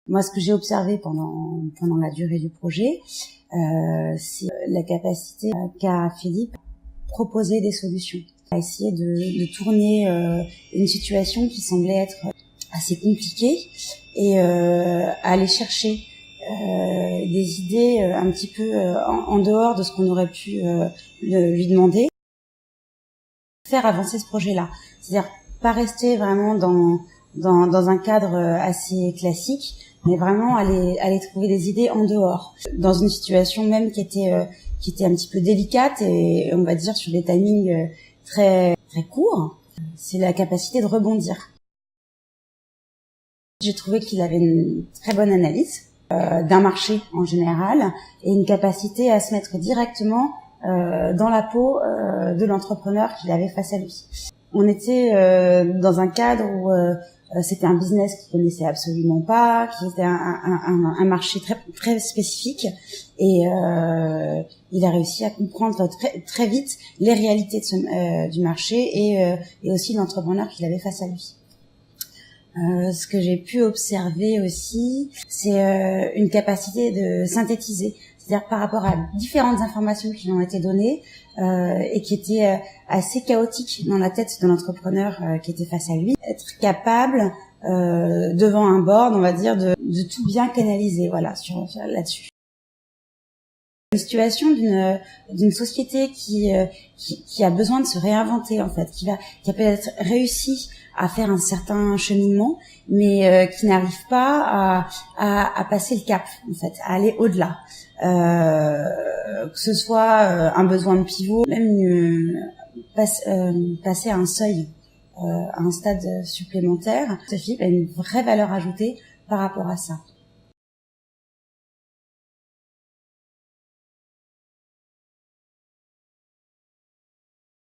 Moi, ce que j'ai observé pendant la durée du projet, c'est la capacité qu'a Philippe à proposer des solutions, à essayer de tourner une situation qui semblait être assez compliquée et à aller chercher des idées un petit peu en dehors de ce qu'on aurait pu lui demander, faire avancer ce projet-là. C'est-à-dire pas rester vraiment dans un cadre assez classique, mais vraiment aller trouver des idées en dehors, dans une situation même qui était un petit peu délicate et on va dire sur des timings très courts. C'est la capacité de rebondir. J'ai trouvé qu'il avait une très bonne analyse d'un marché en général et une capacité à se mettre directement dans la peau de l'entrepreneur qu'il avait face à lui. On était dans un cadre où c'était un business qu'il connaissait absolument pas, qui était un marché très spécifique et il a réussi à comprendre très vite les réalités du marché et aussi l'entrepreneur qu'il avait face à lui. Ce que j'ai pu observer aussi, c'est une capacité de synthétiser, c'est-à-dire par rapport à différentes informations qui lui ont été données et qui étaient assez chaotiques dans la tête de l'entrepreneur qui était face à lui, être capable devant un board, on va dire, de tout bien canaliser, voilà, là-dessus. Une situation d'une société qui a besoin de se réinventer en fait, qui a peut-être réussi à faire un certain cheminement, mais qui n'arrive pas à passer le cap en fait, à aller au-delà. Que ce soit un besoin de pivot, même passer à un seuil, à un stade supplémentaire, Philippe a une vraie valeur ajoutée par rapport à ça.